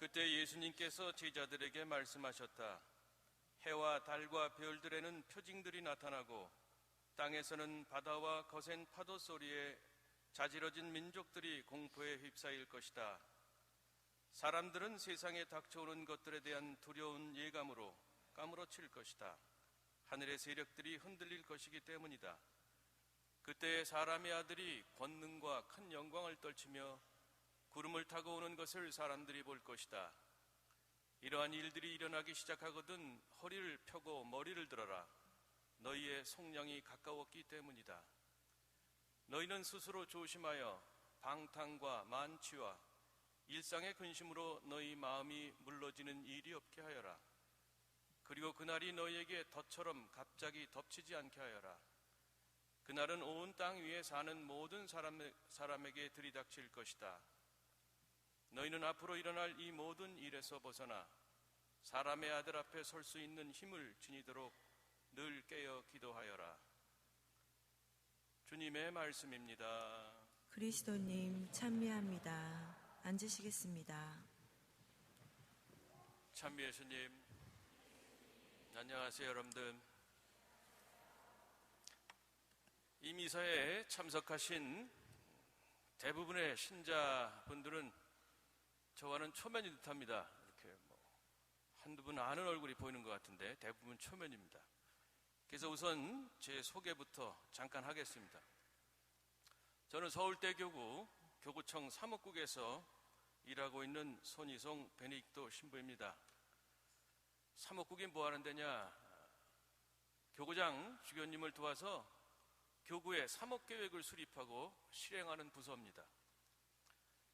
그때 예수님께서 제자들에게 말씀하셨다. 해와 달과 별들에는 표징들이 나타나고 땅에서는 바다와 거센 파도 소리에 자지러진 민족들이 공포에 휩싸일 것이다. 사람들은 세상에 닥쳐오는 것들에 대한 두려운 예감으로 까무러칠 것이다. 하늘의 세력들이 흔들릴 것이기 때문이다. 그때 사람의 아들이 권능과 큰 영광을 떨치며 구름을 타고 오는 것을 사람들이 볼 것이다. 이러한 일들이 일어나기 시작하거든 허리를 펴고 머리를 들어라. 너희의 속량이 가까웠기 때문이다. 너희는 스스로 조심하여 방탕과 만취와 일상의 근심으로 너희 마음이 물러지는 일이 없게 하여라. 그리고 그날이 너희에게 덫처럼 갑자기 덮치지 않게 하여라. 그날은 온 땅 위에 사는 모든 사람에게 들이닥칠 것이다. 너희는 앞으로 일어날 이 모든 일에서 벗어나 사람의 아들 앞에 설 수 있는 힘을 지니도록 늘 깨어 기도하여라. 주님의 말씀입니다. 그리스도님 찬미합니다. 앉으시겠습니다. 찬미 예수님, 안녕하세요 여러분들. 이 미사에 참석하신 대부분의 신자분들은 저와는 초면이 듯합니다. 이렇게 한두 분 아는 얼굴이 보이는 것 같은데 대부분 초면입니다. 그래서 우선 제 소개부터 잠깐 하겠습니다. 저는 서울대교구 교구청 사목국에서 일하고 있는 손희송 베네딕토 신부입니다. 사목국이 뭐 하는 데냐? 교구장 주교님을 도와서 교구의 사목계획을 수립하고 실행하는 부서입니다.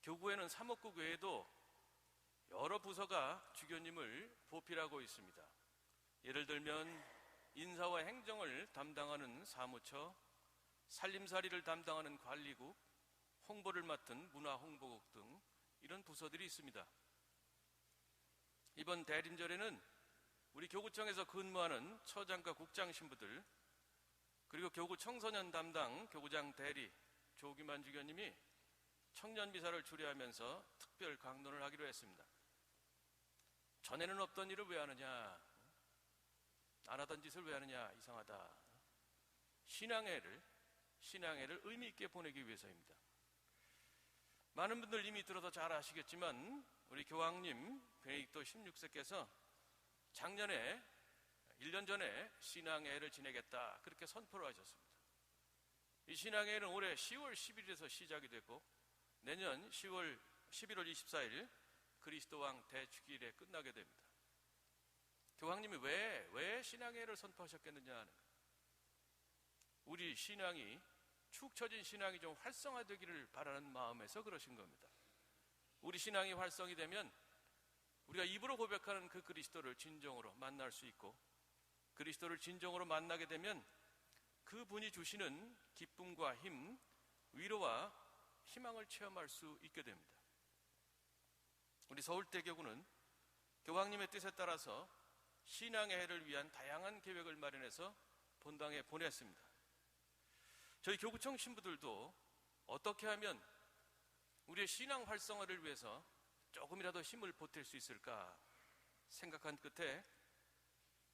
교구에는 사목국 외에도 여러 부서가 주교님을 보필하고 있습니다. 예를 들면 인사와 행정을 담당하는 사무처, 살림살이를 담당하는 관리국, 홍보를 맡은 문화홍보국 등 이런 부서들이 있습니다. 이번 대림절에는 우리 교구청에서 근무하는 처장과 국장 신부들, 그리고 교구 청소년 담당 교구장 대리 조기만 주교님이 청년 미사를 주례하면서 특별 강론을 하기로 했습니다. 전에는 없던 일을 왜 하느냐, 안 하던 짓을 왜 하느냐, 이상하다. 신앙회를 의미 있게 보내기 위해서입니다. 많은 분들 이미 들어서 잘 아시겠지만 우리 교황님 베네딕토 16세께서 작년에 1년 전에 신앙회를 지내겠다 그렇게 선포를 하셨습니다. 이 신앙회는 올해 10월 10일에서 시작이 됐고 내년 11월 24일 그리스도왕 대축일에 끝나게 됩니다. 교황님이 왜 신앙회를 선포하셨겠느냐 하는 거예요. 우리 신앙이 축 처진 신앙이 좀 활성화되기를 바라는 마음에서 그러신 겁니다. 우리 신앙이 활성이 되면 우리가 입으로 고백하는 그 그리스도를 진정으로 만날 수 있고 그리스도를 진정으로 만나게 되면 그분이 주시는 기쁨과 힘, 위로와 희망을 체험할 수 있게 됩니다. 우리 서울대교구는 교황님의 뜻에 따라서 신앙의 해를 위한 다양한 계획을 마련해서 본당에 보냈습니다. 저희 교구청 신부들도 어떻게 하면 우리의 신앙 활성화를 위해서 조금이라도 힘을 보탤 수 있을까 생각한 끝에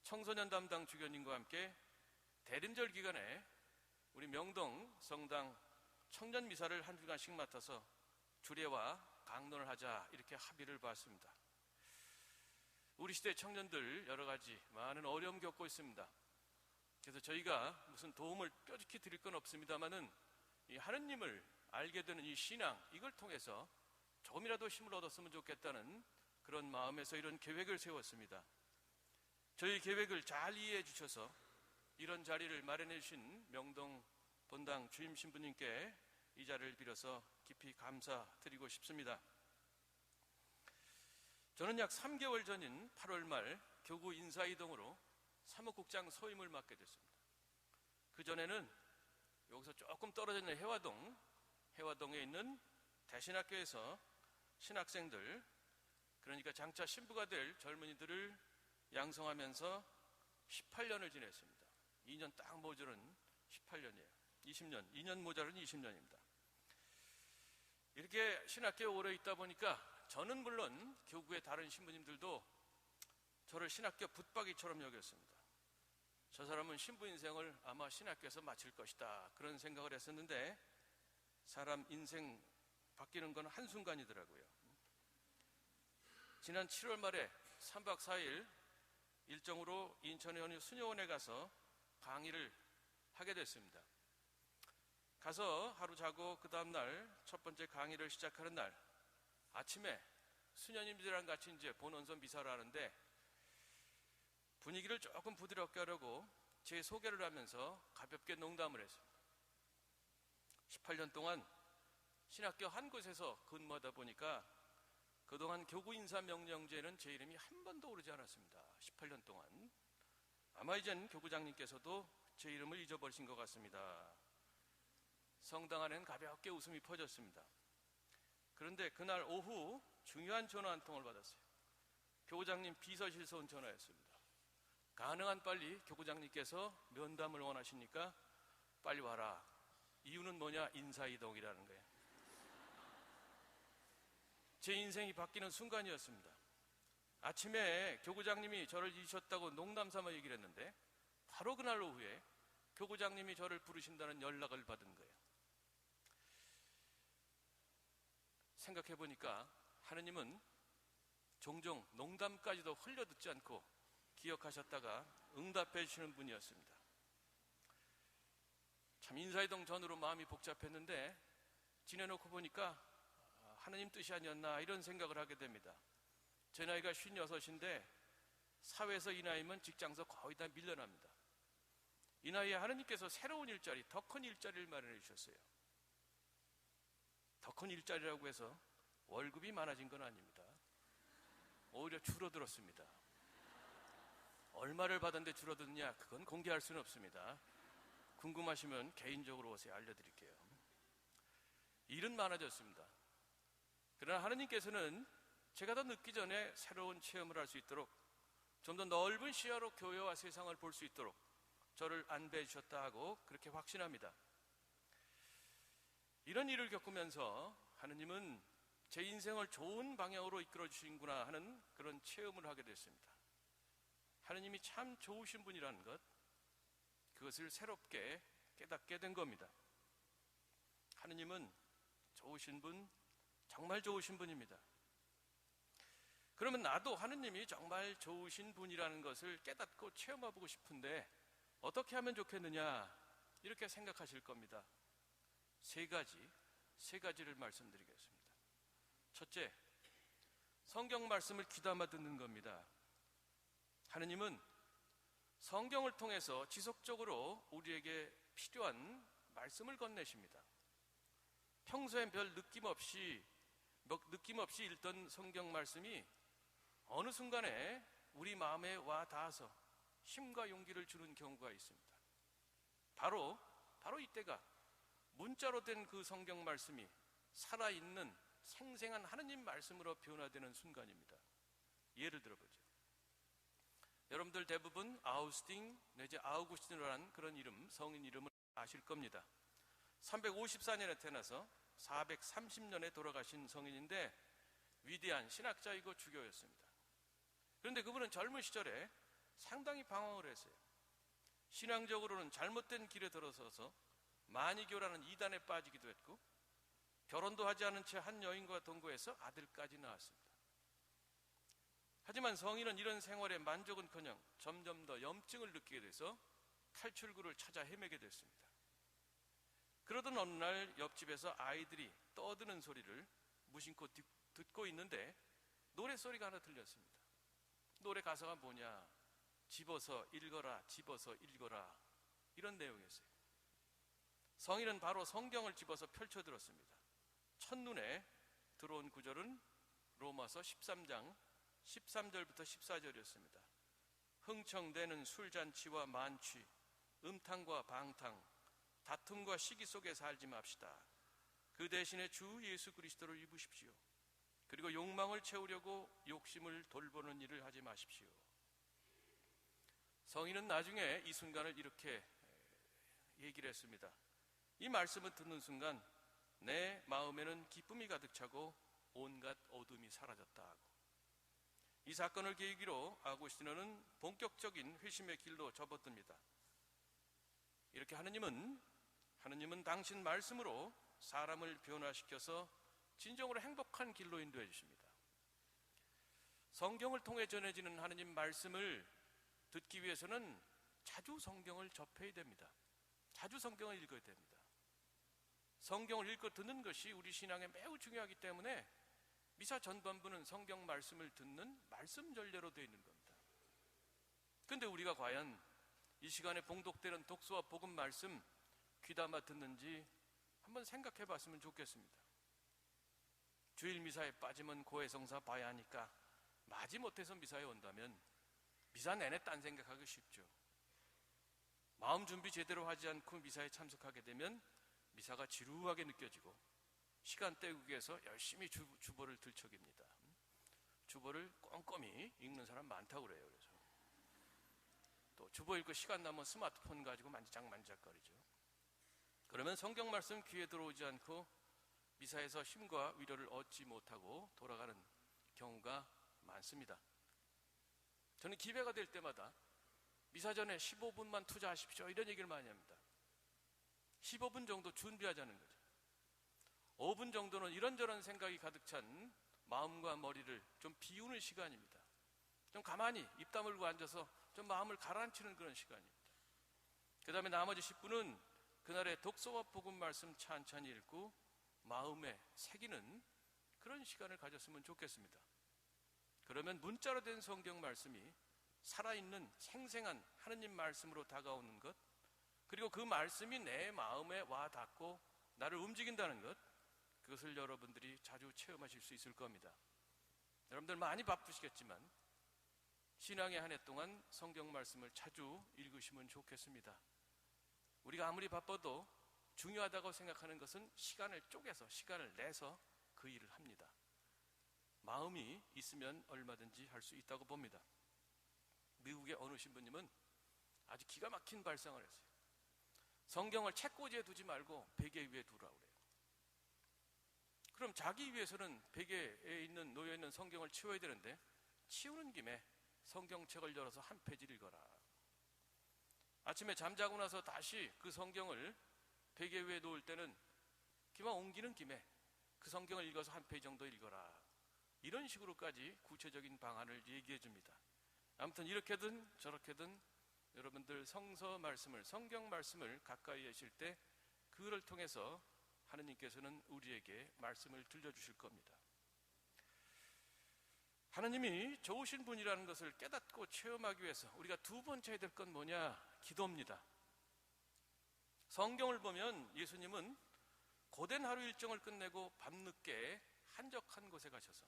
청소년 담당 주교님과 함께 대림절 기간에 우리 명동 성당 청년 미사를 한 주간씩 맡아서 주례와 강론을 하자 이렇게 합의를 봤습니다. 우리 시대 청년들 여러 가지 많은 어려움 겪고 있습니다. 그래서 저희가 무슨 도움을 뾰족히 드릴 건 없습니다만은 이 하느님을 알게 되는 이 신앙 이걸 통해서 조금이라도 힘을 얻었으면 좋겠다는 그런 마음에서 이런 계획을 세웠습니다. 저희 계획을 잘 이해해 주셔서 이런 자리를 마련해 주신 명동 본당 주임 신부님께 이 자리를 빌어서 깊이 감사드리고 싶습니다. 저는 약 3개월 전인 8월 말 교구 인사이동으로 사목국장 소임을 맡게 됐습니다. 그전에는 여기서 조금 떨어져 있는 해화동에 있는 대신학교에서 신학생들, 그러니까 장차 신부가 될 젊은이들을 양성하면서 18년을 지냈습니다. 2년 딱 모자른 18년이에요. 2년 모자른 20년입니다. 이렇게 신학교에 오래 있다 보니까 저는 물론 교구의 다른 신부님들도 저를 신학교 붙박이처럼 여겼습니다. 저 사람은 신부 인생을 아마 신학교에서 마칠 것이다, 그런 생각을 했었는데 사람 인생 바뀌는 건 한순간이더라고요. 지난 7월 말에 3박 4일 일정으로 인천의 어느 수녀원에 가서 강의를 하게 됐습니다. 가서 하루 자고 그 다음날 첫 번째 강의를 시작하는 날 아침에 수녀님들이랑 같이 이제 본원서 미사를 하는데 분위기를 조금 부드럽게 하려고 제 소개를 하면서 가볍게 농담을 했습니다. 18년 동안 신학교 한 곳에서 근무하다 보니까 그동안 교구 인사 명령제에는 제 이름이 한 번도 오르지 않았습니다. 18년 동안. 아마 이젠 교구장님께서도 제 이름을 잊어버리신 것 같습니다. 성당 안에는 가볍게 웃음이 퍼졌습니다. 그런데 그날 오후 중요한 전화 한 통을 받았어요. 교구장님 비서실에서 온 전화였습니다. 가능한 빨리 교구장님께서 면담을 원하시니까 빨리 와라. 이유는 뭐냐? 인사이동이라는 거예요. 제 인생이 바뀌는 순간이었습니다. 아침에 교구장님이 저를 잊으셨다고 농담삼아 얘기를 했는데 바로 그날 오후에 교구장님이 저를 부르신다는 연락을 받은 거예요. 생각해보니까 하느님은 종종 농담까지도 흘려듣지 않고 기억하셨다가 응답해 주시는 분이었습니다. 참 인사이동 전으로 마음이 복잡했는데 지내놓고 보니까 하느님 뜻이 아니었나 이런 생각을 하게 됩니다. 제 나이가 56인데 사회에서 이 나이면 직장에서 거의 다 밀려납니다. 이 나이에 하느님께서 새로운 일자리, 더 큰 일자리를 마련해 주셨어요. 더 큰 일자리라고 해서 월급이 많아진 건 아닙니다. 오히려 줄어들었습니다. 얼마를 받았는데 줄어드느냐? 그건 공개할 수는 없습니다. 궁금하시면 개인적으로 오세요. 알려드릴게요. 일은 많아졌습니다. 그러나 하느님께서는 제가 더 늦기 전에 새로운 체험을 할 수 있도록 좀 더 넓은 시야로 교회와 세상을 볼 수 있도록 저를 안배해 주셨다 하고 그렇게 확신합니다. 이런 일을 겪으면서 하느님은 제 인생을 좋은 방향으로 이끌어 주시는구나 하는 그런 체험을 하게 됐습니다. 하느님이 참 좋으신 분이라는 것, 그것을 새롭게 깨닫게 된 겁니다. 하느님은 좋으신 분, 정말 좋으신 분입니다. 그러면 나도 하느님이 정말 좋으신 분이라는 것을 깨닫고 체험해보고 싶은데 어떻게 하면 좋겠느냐, 이렇게 생각하실 겁니다. 세 가지를 말씀드리겠습니다. 첫째, 성경 말씀을 귀담아 듣는 겁니다. 하느님은 성경을 통해서 지속적으로 우리에게 필요한 말씀을 건네십니다. 평소엔 별 느낌 없이 읽던 성경 말씀이 어느 순간에 우리 마음에 와 닿아서 힘과 용기를 주는 경우가 있습니다. 바로 이때가 문자로 된 그 성경 말씀이 살아있는 생생한 하느님 말씀으로 변화되는 순간입니다. 예를 들어보죠. 여러분들 대부분 아우스팅 내지 아우구스틴이라는 그런 이름, 성인 이름을 아실 겁니다. 354년에 태어나서 430년에 돌아가신 성인인데 위대한 신학자이고 주교였습니다. 그런데 그분은 젊은 시절에 상당히 방황을 했어요. 신앙적으로는 잘못된 길에 들어서서 마니교라는 이단에 빠지기도 했고 결혼도 하지 않은 채 한 여인과 동거해서 아들까지 낳았습니다. 하지만 성인은 이런 생활에 만족은커녕 점점 더 염증을 느끼게 돼서 탈출구를 찾아 헤매게 됐습니다. 그러던 어느 날 옆집에서 아이들이 떠드는 소리를 무심코 듣고 있는데 노랫소리가 하나 들렸습니다. 노래 가사가 뭐냐? 집어서 읽어라, 집어서 읽어라, 이런 내용이었어요. 성인은 바로 성경을 집어서 펼쳐들었습니다. 첫눈에 들어온 구절은 로마서 13장 13절부터 14절이었습니다. 흥청대는 술잔치와 만취, 음탕과 방탕, 다툼과 시기 속에 살지 맙시다. 그 대신에 주 예수 그리스도를 입으십시오. 그리고 욕망을 채우려고 욕심을 돌보는 일을 하지 마십시오. 성인은 나중에 이 순간을 이렇게 얘기를 했습니다. 이 말씀을 듣는 순간 내 마음에는 기쁨이 가득 차고 온갖 어둠이 사라졌다 하고, 이 사건을 계기로 아고스티노는 본격적인 회심의 길로 접어듭니다. 이렇게 하느님은 당신 말씀으로 사람을 변화시켜서 진정으로 행복한 길로 인도해 주십니다. 성경을 통해 전해지는 하느님 말씀을 듣기 위해서는 자주 성경을 접해야 됩니다. 자주 성경을 읽어야 됩니다. 성경을 읽고 듣는 것이 우리 신앙에 매우 중요하기 때문에 미사 전반부는 성경 말씀을 듣는 말씀 전례로 되어 있는 겁니다. 그런데 우리가 과연 이 시간에 봉독되는 독서와 복음 말씀 귀담아 듣는지 한번 생각해 봤으면 좋겠습니다. 주일 미사에 빠지면 고해성사 봐야 하니까 마지못해서 미사에 온다면 미사 내내 딴 생각하기 쉽죠. 마음 준비 제대로 하지 않고 미사에 참석하게 되면 미사가 지루하게 느껴지고 시간 때우기 위해서 열심히 주보를 들척입니다. 주보를 꼼꼼히 읽는 사람 많다고 그래요. 그래서 또 주보 읽고 시간 나면 스마트폰 가지고 만지작거리죠. 그러면 성경 말씀 귀에 들어오지 않고 미사에서 힘과 위로를 얻지 못하고 돌아가는 경우가 많습니다. 저는 기회가 될 때마다 미사 전에 15분만 투자하십시오 이런 얘기를 많이 합니다. 15분 정도 준비하자는 거죠. 5분 정도는 이런저런 생각이 가득 찬 마음과 머리를 좀 비우는 시간입니다. 좀 가만히 입 다물고 앉아서 좀 마음을 가라앉히는 그런 시간입니다. 그 다음에 나머지 10분은 그날의 독서와 복음 말씀 찬찬히 읽고 마음에 새기는 그런 시간을 가졌으면 좋겠습니다. 그러면 문자로 된 성경 말씀이 살아있는 생생한 하느님 말씀으로 다가오는 것, 그리고 그 말씀이 내 마음에 와 닿고 나를 움직인다는 것, 그것을 여러분들이 자주 체험하실 수 있을 겁니다. 여러분들 많이 바쁘시겠지만 신앙의 한 해 동안 성경 말씀을 자주 읽으시면 좋겠습니다. 우리가 아무리 바빠도 중요하다고 생각하는 것은 시간을 쪼개서 시간을 내서 그 일을 합니다. 마음이 있으면 얼마든지 할 수 있다고 봅니다. 미국의 어느 신부님은 아주 기가 막힌 발상을 했어요. 성경을 책꽂이에 두지 말고 베개 위에 두라고 그래요. 그럼 자기 위해서는 베개에 놓여있는 성경을 치워야 되는데 치우는 김에 성경책을 열어서 한 페이지를 읽어라. 아침에 잠자고 나서 다시 그 성경을 베개 위에 놓을 때는 기왕 옮기는 김에 그 성경을 읽어서 한 페이지 정도 읽어라. 이런 식으로까지 구체적인 방안을 얘기해 줍니다. 아무튼 이렇게든 저렇게든 여러분들 성서 말씀을, 성경 말씀을 가까이 하실 때 그를 통해서 하느님께서는 우리에게 말씀을 들려주실 겁니다. 하느님이 좋으신 분이라는 것을 깨닫고 체험하기 위해서 우리가 두 번째 해야 될 건 뭐냐? 기도입니다. 성경을 보면 예수님은 고된 하루 일정을 끝내고 밤늦게 한적한 곳에 가셔서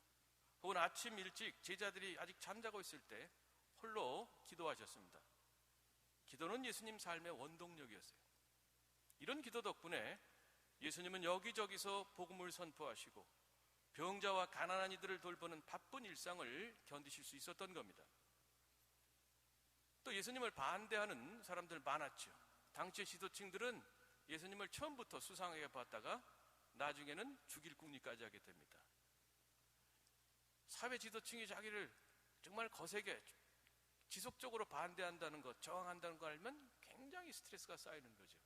혹은 아침 일찍 제자들이 아직 잠자고 있을 때 홀로 기도하셨습니다. 기도는 예수님 삶의 원동력이었어요. 이런 기도 덕분에 예수님은 여기저기서 복음을 선포하시고 병자와 가난한 이들을 돌보는 바쁜 일상을 견디실 수 있었던 겁니다. 또 예수님을 반대하는 사람들 많았죠. 당시의 지도층들은 예수님을 처음부터 수상하게 봤다가 나중에는 죽일 궁리까지 하게 됩니다. 사회 지도층이 자기를 정말 거세게 지속적으로 반대한다는 것, 저항한다는 걸 알면 굉장히 스트레스가 쌓이는 거죠.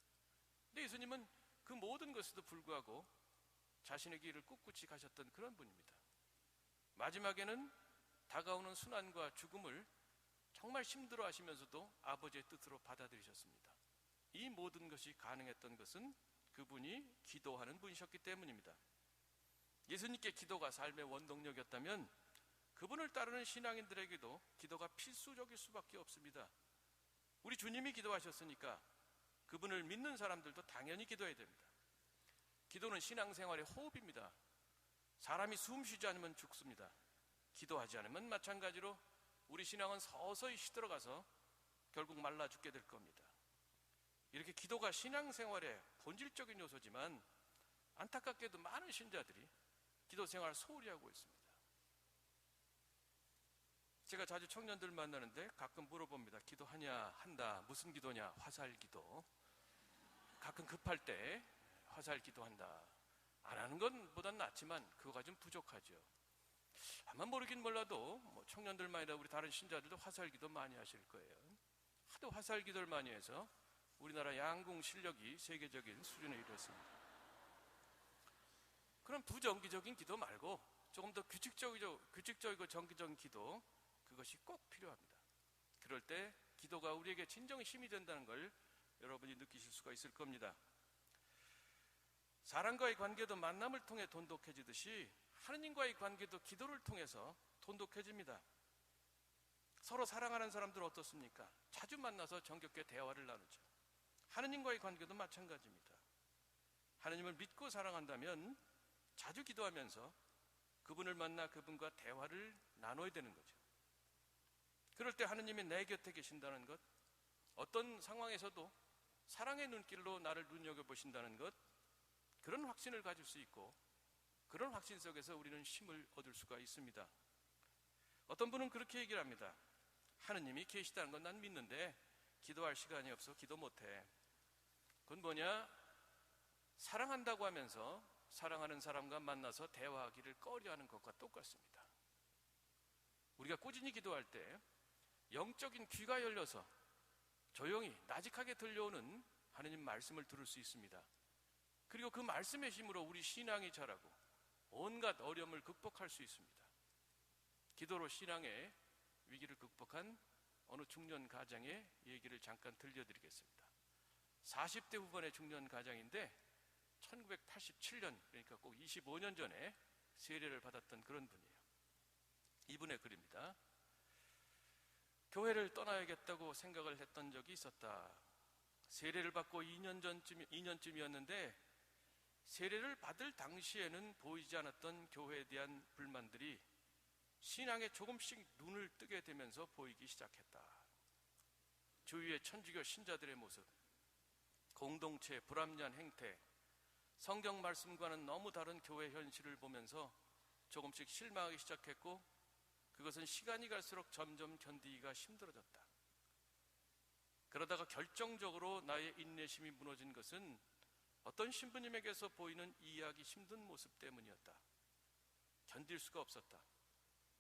근데 예수님은 그 모든 것에도 불구하고 자신의 길을 꿋꿋이 가셨던 그런 분입니다. 마지막에는 다가오는 순환과 죽음을 정말 힘들어 하시면서도 아버지의 뜻으로 받아들이셨습니다. 이 모든 것이 가능했던 것은 그분이 기도하는 분이셨기 때문입니다. 예수님께 기도가 삶의 원동력이었다면 그분을 따르는 신앙인들에게도 기도가 필수적일 수밖에 없습니다. 우리 주님이 기도하셨으니까 그분을 믿는 사람들도 당연히 기도해야 됩니다. 기도는 신앙생활의 호흡입니다. 사람이 숨 쉬지 않으면 죽습니다. 기도하지 않으면 마찬가지로 우리 신앙은 서서히 시들어가서 결국 말라 죽게 될 겁니다. 이렇게 기도가 신앙생활의 본질적인 요소지만 안타깝게도 많은 신자들이 기도생활을 소홀히 하고 있습니다. 제가 자주 청년들 만나는데 가끔 물어봅니다. 기도하냐? 한다. 무슨 기도냐? 화살기도. 가끔 급할 때 화살기도 한다. 안 하는 것보단 낫지만 그거가 좀 부족하죠. 아마 모르긴 몰라도 청년들만 아니라 우리 다른 신자들도 화살기도 많이 하실 거예요. 하도 화살기도를 많이 해서 우리나라 양궁 실력이 세계적인 수준에 이르렀습니다. 그럼 부정기적인 기도 말고 조금 더 규칙적이고 정기적인 기도, 그것이 꼭 필요합니다. 그럴 때 기도가 우리에게 진정의 힘이 된다는 걸 여러분이 느끼실 수가 있을 겁니다. 사람과의 관계도 만남을 통해 돈독해지듯이 하느님과의 관계도 기도를 통해서 돈독해집니다. 서로 사랑하는 사람들은 어떻습니까? 자주 만나서 정겹게 대화를 나누죠. 하느님과의 관계도 마찬가지입니다. 하느님을 믿고 사랑한다면 자주 기도하면서 그분을 만나 그분과 대화를 나눠야 되는 거죠. 그럴 때 하느님이 내 곁에 계신다는 것, 어떤 상황에서도 사랑의 눈길로 나를 눈여겨보신다는 것, 그런 확신을 가질 수 있고 그런 확신 속에서 우리는 힘을 얻을 수가 있습니다. 어떤 분은 그렇게 얘기를 합니다. 하느님이 계시다는 건 난 믿는데 기도할 시간이 없어 기도 못해. 그건 뭐냐? 사랑한다고 하면서 사랑하는 사람과 만나서 대화하기를 꺼려하는 것과 똑같습니다. 우리가 꾸준히 기도할 때 영적인 귀가 열려서 조용히 나직하게 들려오는 하느님 말씀을 들을 수 있습니다. 그리고 그 말씀의 힘으로 우리 신앙이 자라고 온갖 어려움을 극복할 수 있습니다. 기도로 신앙의 위기를 극복한 어느 중년 가장의 얘기를 잠깐 들려드리겠습니다. 40대 후반의 중년 가장인데 1987년, 그러니까 꼭 25년 전에 세례를 받았던 그런 분이에요. 이분의 글입니다. 교회를 떠나야겠다고 생각을 했던 적이 있었다. 세례를 받고 2년쯤이었는데 세례를 받을 당시에는 보이지 않았던 교회에 대한 불만들이 신앙에 조금씩 눈을 뜨게 되면서 보이기 시작했다. 주위의 천주교 신자들의 모습, 공동체의 불합리한 행태, 성경 말씀과는 너무 다른 교회 현실을 보면서 조금씩 실망하기 시작했고 그것은 시간이 갈수록 점점 견디기가 힘들어졌다. 그러다가 결정적으로 나의 인내심이 무너진 것은 어떤 신부님에게서 보이는 이해하기 힘든 모습 때문이었다. 견딜 수가 없었다.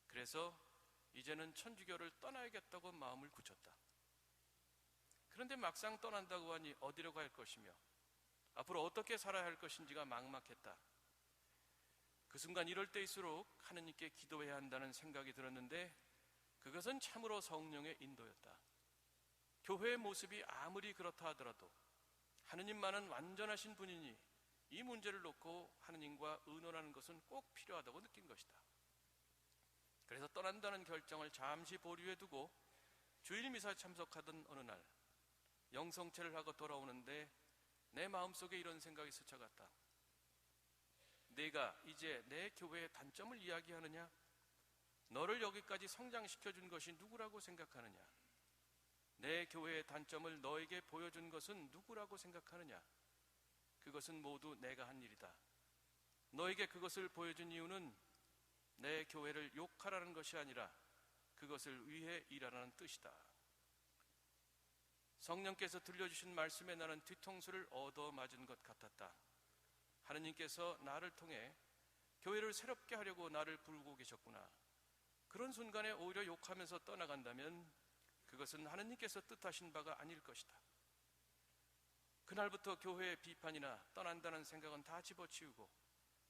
그래서 이제는 천주교를 떠나야겠다고 마음을 굳혔다. 그런데 막상 떠난다고 하니 어디로 갈 것이며 앞으로 어떻게 살아야 할 것인지가 막막했다. 그 순간 이럴 때일수록 하느님께 기도해야 한다는 생각이 들었는데 그것은 참으로 성령의 인도였다. 교회의 모습이 아무리 그렇다 하더라도 하느님만은 완전하신 분이니 이 문제를 놓고 하느님과 의논하는 것은 꼭 필요하다고 느낀 것이다. 그래서 떠난다는 결정을 잠시 보류해 두고 주일 미사에 참석하던 어느 날 영성체를 하고 돌아오는데 내 마음속에 이런 생각이 스쳐갔다. 내가 이제 내 교회의 단점을 이야기하느냐? 너를 여기까지 성장시켜준 것이 누구라고 생각하느냐? 내 교회의 단점을 너에게 보여준 것은 누구라고 생각하느냐? 그것은 모두 내가 한 일이다. 너에게 그것을 보여준 이유는 내 교회를 욕하라는 것이 아니라 그것을 위해 일하라는 뜻이다. 성령께서 들려주신 말씀에 나는 뒤통수를 얻어맞은 것 같았다. 하느님께서 나를 통해 교회를 새롭게 하려고 나를 부르고 계셨구나. 그런 순간에 오히려 욕하면서 떠나간다면 그것은 하느님께서 뜻하신 바가 아닐 것이다. 그날부터 교회의 비판이나 떠난다는 생각은 다 집어치우고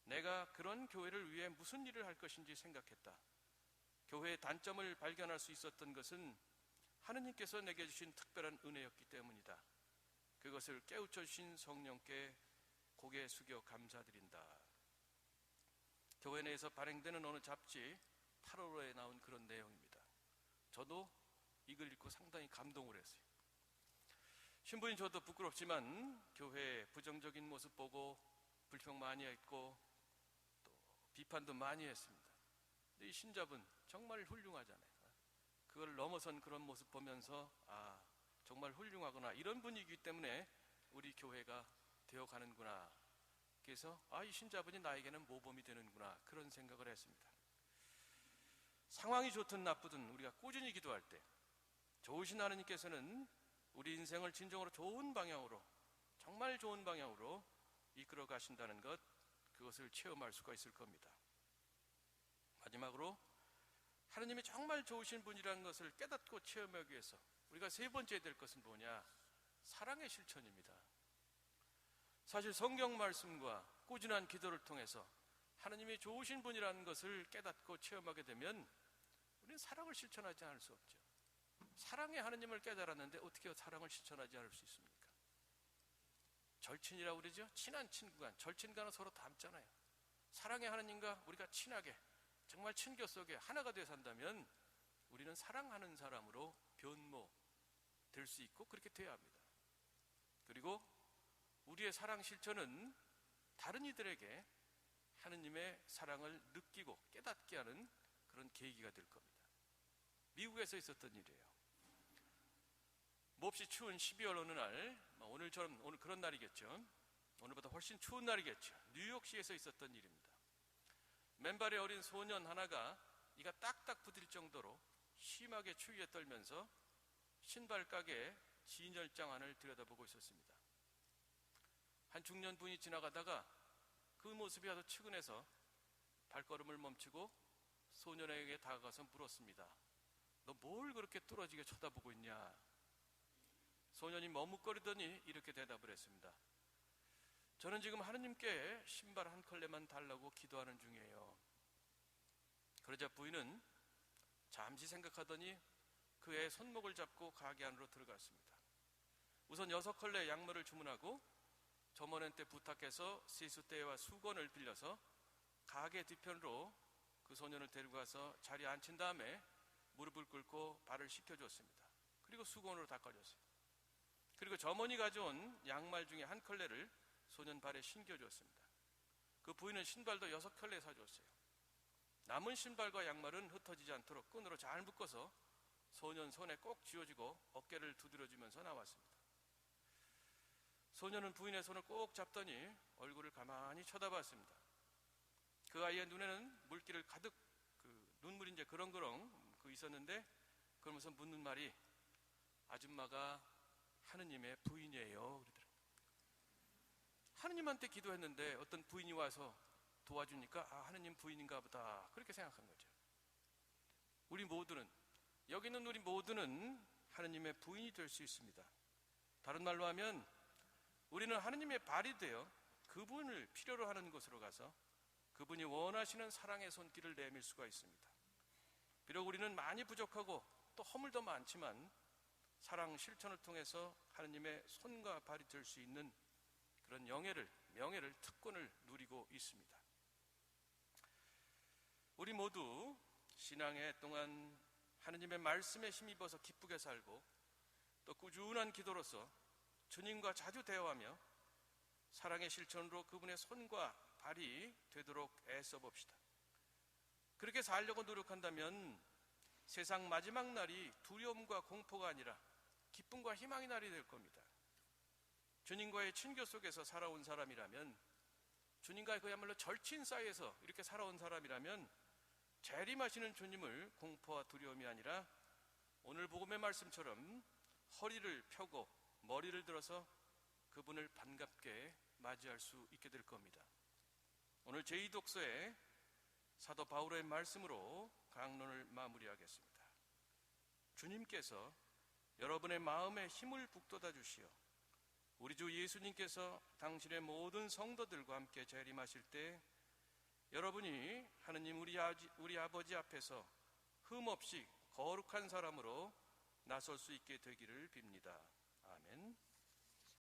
내가 그런 교회를 위해 무슨 일을 할 것인지 생각했다. 교회의 단점을 발견할 수 있었던 것은 하느님께서 내게 주신 특별한 은혜였기 때문이다. 그것을 깨우쳐 주신 성령께 고개 숙여 감사드린다. 교회 내에서 발행되는 어느 잡지 8월호에 나온 그런 내용입니다. 저도 이 글 읽고 상당히 감동을 했어요. 신부인 저도 부끄럽지만 교회의 부정적인 모습 보고 불평 많이 했고 또 비판도 많이 했습니다. 근데 이 신자분 정말 훌륭하잖아요. 그걸 넘어선 그런 모습 보면서 정말 훌륭하구나, 이런 분이기 때문에 우리 교회가 되어가는구나. 그래서 이 신자분이 나에게는 모범이 되는구나, 그런 생각을 했습니다. 상황이 좋든 나쁘든 우리가 꾸준히 기도할 때 좋으신 하느님께서는 우리 인생을 진정으로 좋은 방향으로, 정말 좋은 방향으로 이끌어 가신다는 것, 그것을 체험할 수가 있을 겁니다. 마지막으로 하느님이 정말 좋으신 분이라는 것을 깨닫고 체험하기 위해서 우리가 세 번째 될 것은 뭐냐? 사랑의 실천입니다. 사실 성경 말씀과 꾸준한 기도를 통해서 하느님이 좋으신 분이라는 것을 깨닫고 체험하게 되면 우리는 사랑을 실천하지 않을 수 없죠. 사랑의 하느님을 깨달았는데 어떻게 사랑을 실천하지 않을 수 있습니까? 절친이라고 그러죠? 친한 친구간, 절친간은 서로 닮잖아요. 사랑의 하느님과 우리가 친하게 정말 친교 속에 하나가 되어 산다면 우리는 사랑하는 사람으로 변모될 수 있고 그렇게 되어야 합니다. 그리고 우리의 사랑 실천은 다른 이들에게 하느님의 사랑을 느끼고 깨닫게 하는 그런 계기가 될 겁니다. 미국에서 있었던 일이에요. 몹시 추운 12월 어느 날, 오늘처럼 오늘 그런 날이겠죠. 오늘보다 훨씬 추운 날이겠죠. 뉴욕시에서 있었던 일입니다. 맨발의 어린 소년 하나가 이가 딱딱 부딪힐 정도로 심하게 추위에 떨면서 신발 가게 진열장 안을 들여다보고 있었습니다. 한 중년 분이 지나가다가 그 모습이 아주 측은해서 발걸음을 멈추고 소년에게 다가가서 물었습니다. 너 뭘 그렇게 뚫어지게 쳐다보고 있냐? 소년이 머뭇거리더니 이렇게 대답을 했습니다. 저는 지금 하느님께 신발 한 컬레만 달라고 기도하는 중이에요. 그러자 부인은 잠시 생각하더니 그의 손목을 잡고 가게 안으로 들어갔습니다. 우선 6컬레 양말을 주문하고 점원한테 부탁해서 시수대와 수건을 빌려서 가게 뒤편으로 그 소년을 데리고 가서 자리에 앉힌 다음에 무릎을 꿇고 발을 씻겨줬습니다. 그리고 수건으로 닦아줬어요. 그리고 점원이 가져온 양말 중에 한 컬레를 소년 발에 신겨줬습니다. 그 부인은 신발도 6컬레 사줬어요. 남은 신발과 양말은 흩어지지 않도록 끈으로 잘 묶어서 소년 손에 꼭 쥐어주고 어깨를 두드려주면서 나왔습니다. 소년은 부인의 손을 꼭 잡더니 얼굴을 가만히 쳐다봤습니다. 그 아이의 눈에는 물기를 가득 눈물이 이제 그렁그렁 있었는데 그러면서 묻는 말이 아줌마가 하느님의 부인이에요 그러더라고요. 하느님한테 기도했는데 어떤 부인이 와서 도와주니까 하느님 부인인가 보다 그렇게 생각한 거죠. 우리 모두는 여기 있는 우리 모두는 하느님의 부인이 될 수 있습니다. 다른 말로 하면 우리는 하느님의 발이 되어 그분을 필요로 하는 곳으로 가서 그분이 원하시는 사랑의 손길을 내밀 수가 있습니다. 비록 우리는 많이 부족하고 또 허물도 많지만 사랑 실천을 통해서 하느님의 손과 발이 될 수 있는 그런 명예를, 특권을 누리고 있습니다. 우리 모두 신앙의 동안 하느님의 말씀에 힘입어서 기쁘게 살고 또 꾸준한 기도로서 주님과 자주 대화하며 사랑의 실천으로 그분의 손과 발이 되도록 애써 봅시다. 그렇게 살려고 노력한다면 세상 마지막 날이 두려움과 공포가 아니라 기쁨과 희망의 날이 될 겁니다. 주님과의 친교 속에서 살아온 사람이라면, 주님과의 그야말로 절친 사이에서 이렇게 살아온 사람이라면 재림하시는 주님을 공포와 두려움이 아니라 오늘 복음의 말씀처럼 허리를 펴고 머리를 들어서 그분을 반갑게 맞이할 수 있게 될 겁니다. 오늘 제2독서의 사도 바울의 말씀으로 강론을 마무리하겠습니다. 주님께서 여러분의 마음에 힘을 북돋아 주시어 우리 주 예수님께서 당신의 모든 성도들과 함께 재림하실 때 여러분이 하느님 우리 아버지 앞에서 흠없이 거룩한 사람으로 나설 수 있게 되기를 빕니다.